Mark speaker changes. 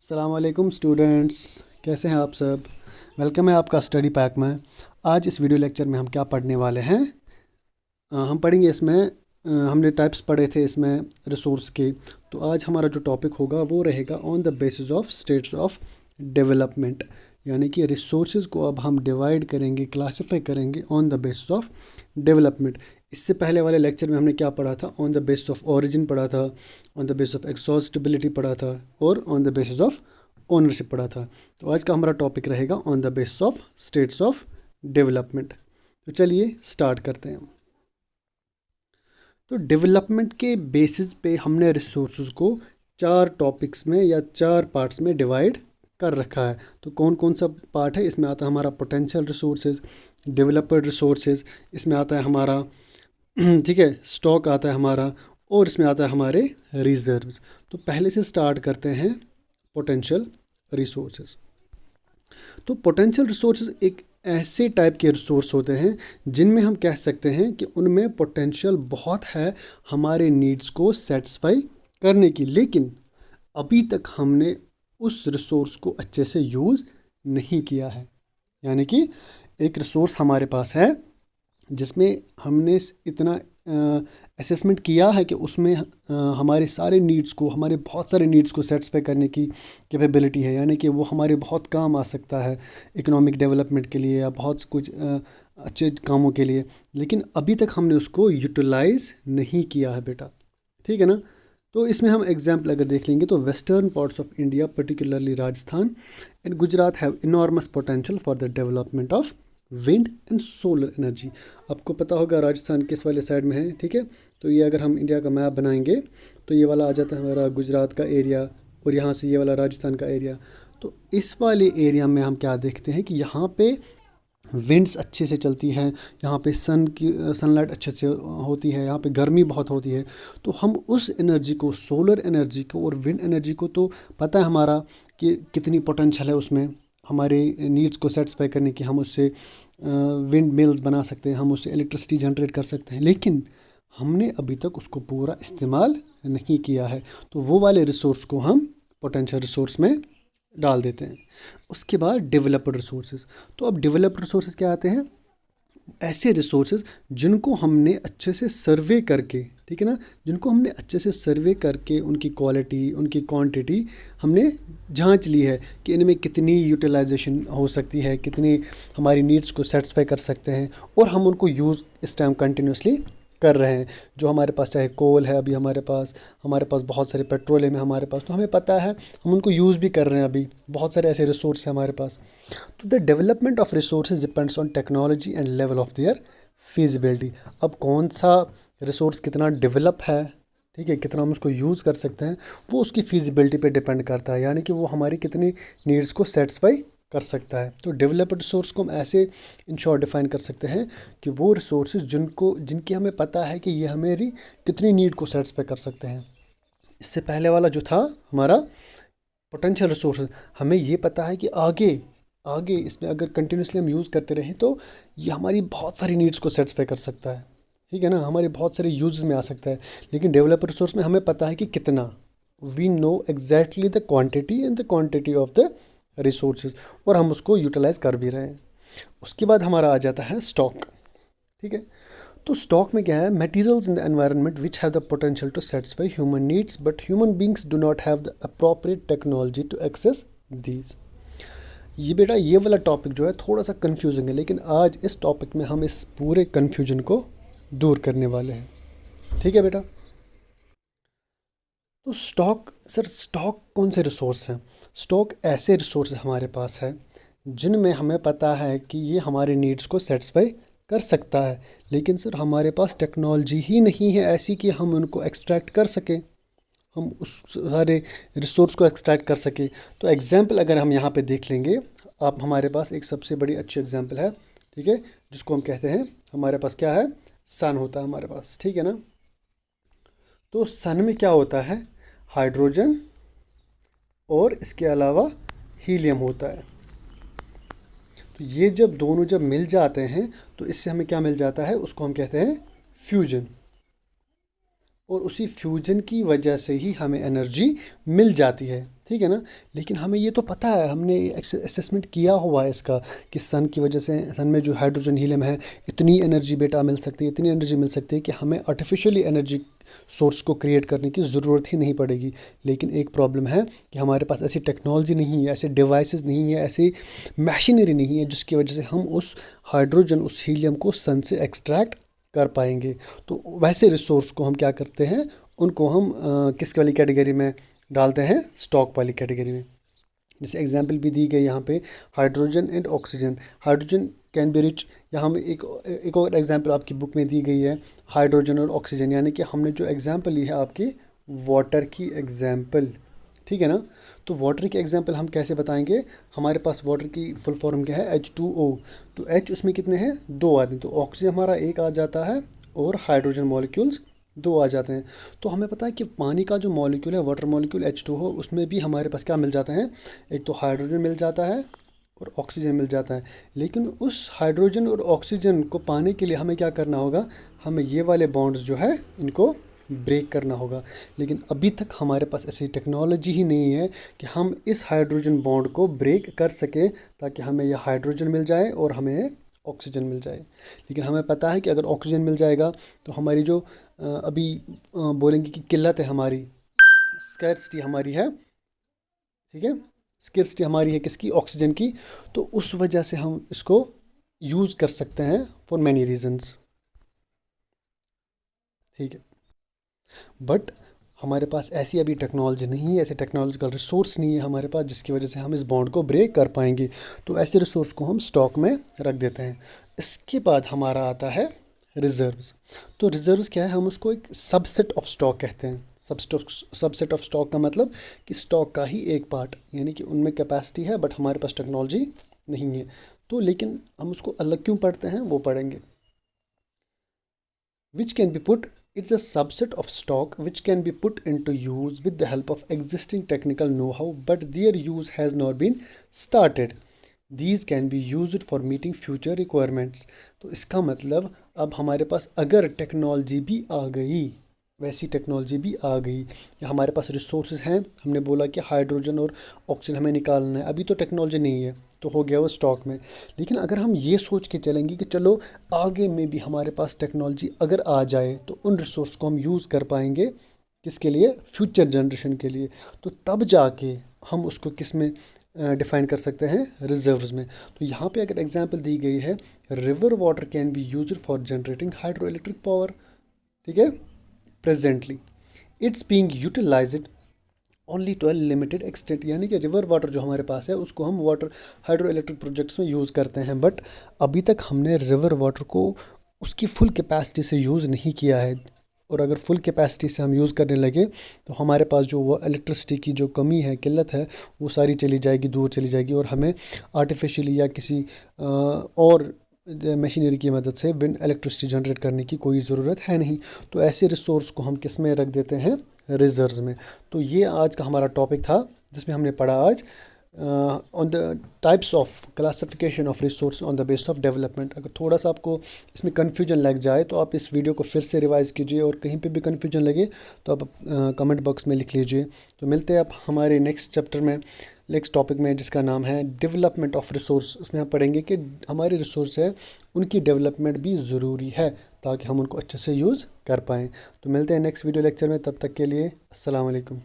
Speaker 1: अस्सलामुअलैकुम स्टूडेंट्स, कैसे हैं आप सब। वेलकम है आपका स्टडी पैक में। आज इस वीडियो लेक्चर में हम क्या पढ़ने वाले हैं। हम पढ़ेंगे इसमें हमने टाइप्स पढ़े थे इसमें रिसोर्स के। तो आज हमारा जो टॉपिक होगा वो रहेगा on the basis of states of development, यानी कि रिसोर्सेज को अब हम डिवाइड करेंगे, क्लासिफाई करेंगे on the basis of development. इससे पहले वाले लेक्चर में हमने क्या पढ़ा था, on the basis of origin पढ़ा था, ऑन द बेसिस ऑफ एक्सॉस्टिबिलिटी पढ़ा था और on the basis of ownership पढ़ा था। तो आज का हमारा टॉपिक रहेगा on the basis of states of development. तो चलिए स्टार्ट करते हैं। तो डेवलपमेंट के बेसिस पे हमने रिसोर्सेज को 4 टॉपिक्स में या 4 पार्ट्स में डिवाइड कर रखा है। तो कौन कौन सा पार्ट है, इसमें आता है हमारा पोटेंशियल रिसोर्सेज, डेवलपर्ड रिसोर्सेज, इसमें आता है हमारा ठीक है, स्टॉक आता है हमारा, और इसमें आता है हमारे रिजर्व्स। तो पहले से स्टार्ट करते हैं पोटेंशियल रिसोर्सेज। तो पोटेंशियल रिसोर्सेज एक ऐसे टाइप के रिसोर्स होते हैं जिनमें हम कह सकते हैं कि उनमें पोटेंशियल बहुत है हमारे नीड्स को सेटिस्फाई करने की, लेकिन अभी तक हमने उस रिसोर्स को अच्छे से यूज़ नहीं किया है। यानी कि एक रिसोर्स हमारे पास है जिसमें हमने इतना असेसमेंट किया है कि उसमें हमारे सारे नीड्स को, हमारे बहुत सारे नीड्स को सेटिस्फाई करने की कैपेबिलिटी है, यानी कि वो हमारे बहुत काम आ सकता है इकोनॉमिक डेवलपमेंट के लिए या बहुत कुछ अच्छे कामों के लिए, लेकिन अभी तक हमने उसको यूटिलाइज़ नहीं किया है बेटा। ठीक है ना। तो इसमें हम एग्जाम्पल अगर देख लेंगे तो western parts of India, particularly Rajasthan and Gujarat, have enormous potential for the development of wind and solar energy. आपको पता होगा राजस्थान किस वाले साइड में है। ठीक है, तो ये अगर हम इंडिया का मैप बनाएंगे तो ये वाला आ जाता है हमारा गुजरात का एरिया और यहाँ से ये वाला राजस्थान का एरिया। तो इस वाले एरिया में हम क्या देखते हैं कि यहाँ पे विंड्स अच्छे से चलती हैं, यहाँ पे सनलाइट अच्छे से होती है, यहाँ पे गर्मी बहुत होती है। तो हम उस एनर्जी को, सोलर एनर्जी को और विंड एनर्जी को, तो पता है हमारा कि कितनी पोटेंशियल है उसमें हमारे नीड्स को सेटिस्फाई करने की। हम उससे विंड मिल्स बना सकते हैं, हम उससे इलेक्ट्रिसिटी जनरेट कर सकते हैं, लेकिन हमने अभी तक उसको पूरा इस्तेमाल नहीं किया है। तो वो वाले रिसोर्स को हम पोटेंशियल रिसोर्स में डाल देते हैं। उसके बाद डेवलप्ड रिसोर्सेज। तो अब डेवलप्ड रिसोर्सेज क्या आते हैं, ऐसे रिसोर्सेज जिनको हमने अच्छे से सर्वे करके, ठीक है ना, जिनको हमने अच्छे से सर्वे करके उनकी क्वालिटी, उनकी क्वांटिटी हमने जांच ली है कि इनमें कितनी यूटिलाइजेशन हो सकती है, कितनी हमारी नीड्स को सेटिस्फाई कर सकते हैं, और हम उनको यूज़ इस टाइम कंटिन्यूसली कर रहे हैं। जो हमारे पास चाहे कोल है, अभी हमारे पास बहुत सारे पेट्रोलियम है हमारे पास, तो हमें पता है हम उनको यूज़ भी कर रहे हैं। अभी बहुत सारे ऐसे रिसोर्स हैं हमारे पास। तो the development of resources depends on technology and level of their feasibility. अब कौन सा रिसोर्स कितना डेवलप है, ठीक है, कितना हम उसको यूज़ कर सकते हैं, वो उसकी फीजिबिलिटी पे डिपेंड करता है, यानी कि वो हमारी कितनी नीड्स को सेटिस्फाई कर सकता है। तो डेवलप्ड रिसोर्स को हम ऐसे इन शॉर्ट डिफाइन कर सकते हैं कि वो रिसोर्सेज जिनकी हमें पता है कि ये हमारी कितनी नीड को सेटिस्फाई कर सकते हैं। इससे पहले वाला जो था हमारा पोटेंशियल रिसोर्स, हमें ये पता है कि आगे आगे इसमें अगर कंटिन्यूसली हम यूज़ करते रहें तो ये हमारी बहुत सारी नीड्स को सेटिस्फाई कर सकता है। ठीक है ना, हमारे बहुत सारे यूज में आ सकता है। लेकिन डेवलपर रिसोर्स में हमें पता है कि कितना, we know exactly the quantity and the quantity of the resources, और हम उसको यूटिलाइज कर भी रहे हैं। उसके बाद हमारा आ जाता है स्टॉक। ठीक है, तो स्टॉक में क्या है, materials in the environment which have the potential to satisfy human needs but human beings do not have the appropriate technology to access these. ये बेटा ये वाला टॉपिक जो है थोड़ा सा कंफ्यूजिंग है, लेकिन आज इस टॉपिक में हम इस पूरे कंफ्यूजन को दूर करने वाले हैं। ठीक है बेटा। तो स्टॉक, सर स्टॉक कौन से रिसोर्स हैं। स्टॉक ऐसे रिसोर्स हमारे पास है जिनमें हमें पता है कि ये हमारे नीड्स को सेटिस्फाई कर सकता है, लेकिन सर हमारे पास टेक्नोलॉजी ही नहीं है ऐसी कि हम उनको एक्सट्रैक्ट कर सकें, हम उस सारे रिसोर्स को एक्सट्रैक्ट कर सकें। तो एग्जांपल अगर हम यहाँ पे देख लेंगे, आप हमारे पास एक सबसे बड़ी अच्छी एग्जांपल है, ठीक है, जिसको हम कहते हैं, हमारे पास क्या है, सन होता है हमारे पास। ठीक है ना। तो सन में क्या होता है, हाइड्रोजन और इसके अलावा हीलियम होता है। तो ये जब मिल जाते हैं तो इससे हमें क्या मिल जाता है, उसको हम कहते हैं फ्यूजन। और उसी फ्यूजन की वजह से ही हमें एनर्जी मिल जाती है, ठीक है ना। लेकिन हमें ये तो पता है, हमने असेसमेंट किया हुआ है इसका, कि सन की वजह से, सन में जो हाइड्रोजन हीलियम है, इतनी एनर्जी बेटा मिल सकती है, इतनी एनर्जी मिल सकती है कि हमें आर्टिफिशियली एनर्जी सोर्स को क्रिएट करने की ज़रूरत ही नहीं पड़ेगी। लेकिन एक प्रॉब्लम है कि हमारे पास ऐसी टेक्नोलॉजी नहीं है, ऐसे डिवाइसेस नहीं है, ऐसी मशीनरी नहीं है जिसकी वजह से हम उस हाइड्रोजन, उस हीलियम को सन से एक्सट्रैक्ट कर पाएंगे। तो वैसे रिसोर्स को हम क्या करते हैं, उनको हम किस वाली कैटेगरी में डालते हैं, स्टॉक वाली कैटेगरी में। जैसे एग्जांपल भी दी गई यहाँ पे, hydrogen and oxygen. Hydrogen can be rich, यहाँ में एक और एग्जांपल आपकी बुक में दी गई है, हाइड्रोजन और ऑक्सीजन, यानी कि हमने जो एग्जांपल ली है आपकी वाटर की एग्जांपल, ठीक है ना। तो वाटर की एग्जांपल हम कैसे बताएंगे, हमारे पास वाटर की फुल फॉर्म क्या है, H2O। तो H उसमें कितने हैं, 2 आदमी, तो ऑक्सीजन हमारा एक आ जाता है और हाइड्रोजन मॉलिक्यूल्स 2 आ जाते हैं। तो हमें पता है कि पानी का जो मॉलिक्यूल है, वाटर मॉलिक्यूल H2O, उसमें भी हमारे पास क्या मिल जाता है, एक तो हाइड्रोजन मिल जाता है और ऑक्सीजन मिल जाता है। लेकिन उस हाइड्रोजन और ऑक्सीजन को पाने के लिए हमें क्या करना होगा, हमें ये वाले बॉन्ड्स जो है इनको ब्रेक करना होगा। लेकिन अभी तक हमारे पास ऐसी टेक्नोलॉजी ही नहीं है कि हम इस हाइड्रोजन बॉन्ड को ब्रेक कर सकें, ताकि हमें यह हाइड्रोजन मिल जाए और हमें ऑक्सीजन मिल जाए। लेकिन हमें पता है कि अगर ऑक्सीजन मिल जाएगा तो हमारी जो अभी बोलेंगे कि किल्लत है हमारी, स्कैर्सिटी हमारी है, ठीक है, स्कैर्सिटी हमारी है किसकी, ऑक्सीजन की। तो उस वजह से हम इसको यूज़ कर सकते हैं फॉर मैनी रीजंस, ठीक है। बट हमारे पास ऐसी अभी टेक्नोलॉजी नहीं है, ऐसे टेक्नोलॉजिकल रिसोर्स नहीं है हमारे पास जिसकी वजह से हम इस बॉन्ड को ब्रेक कर पाएंगे। तो ऐसे रिसोर्स को हम स्टॉक में रख देते हैं। इसके बाद हमारा आता है रिजर्व्स। तो रिजर्व्स क्या है, हम उसको एक सबसेट ऑफ स्टॉक कहते हैं। सबसेट ऑफ स्टॉक का मतलब कि स्टॉक का ही एक पार्ट, यानी कि उनमें कैपेसिटी है बट हमारे पास टेक्नोलॉजी नहीं है। तो लेकिन हम उसको अलग क्यों पढ़ते हैं वो पढ़ेंगे। which can be put It's a subset of stock which can be put into use with the help of existing technical know-how, but their use has not been started. These can be used for meeting future requirements. तो इसका मतलब अब हमारे पास अगर technology भी आ गई, वैसी technology भी आ गई, या हमारे पास रिसोर्सेज हैं, हमने बोला कि हाइड्रोजन और ऑक्सीजन हमें निकालना है, अभी तो टेक्नोलॉजी नहीं है तो हो गया वो स्टॉक में। लेकिन अगर हम ये सोच के चलेंगे कि चलो आगे में भी हमारे पास टेक्नोलॉजी अगर आ जाए तो उन रिसोर्स को हम यूज़ कर पाएंगे, किसके लिए, फ्यूचर जनरेशन के लिए। तो तब जाके हम उसको किस में डिफाइन कर सकते हैं, रिजर्व्स में। तो यहाँ पे अगर एग्जांपल दी गई है, river water can be used for generating hydroelectric power, ठीक है, presently it's being utilised only to a limited extent, यानी कि रिवर वाटर जो हमारे पास है उसको हम वाटर हाइड्रो इलेक्ट्रिक प्रोजेक्ट्स में यूज़ करते हैं। बट अभी तक हमने रिवर वाटर को उसकी फुल कैपेसिटी से यूज़ नहीं किया है। और अगर फुल कैपेसिटी से हम यूज़ करने लगे तो हमारे पास जो वो इलेक्ट्रिसिटी की जो कमी है, किल्लत है, वो सारी चली जाएगी, दूर चली जाएगी, और हमें आर्टिफिशियली या किसी और मशीनरी की मदद से विंड इलेक्ट्रिसिटी जनरेट करने की कोई ज़रूरत है नहीं। तो ऐसे रिसोर्स को हम किस में रख देते हैं, रिजर्व्स में। तो ये आज का हमारा टॉपिक था जिसमें हमने पढ़ा आज on the types of classification of resource on the base of development. अगर थोड़ा सा आपको इसमें कन्फ्यूजन लग जाए तो आप इस वीडियो को फिर से रिवाइज़ कीजिए, और कहीं पे भी कन्फ्यूजन लगे तो आप कमेंट बॉक्स में लिख लीजिए। तो मिलते हैं आप हमारे नेक्स्ट चैप्टर में, नेक्स्ट टॉपिक में, जिसका नाम है डेवलपमेंट ऑफ रिसोर्स। उसमें हम पढ़ेंगे कि हमारे रिसोर्स है उनकी डेवलपमेंट भी ज़रूरी है ताकि हम उनको अच्छे से यूज़ कर पाएँ। तो मिलते हैं नेक्स्ट वीडियो लेक्चर में, तब तक के लिए अस्सलाम वालेकुम।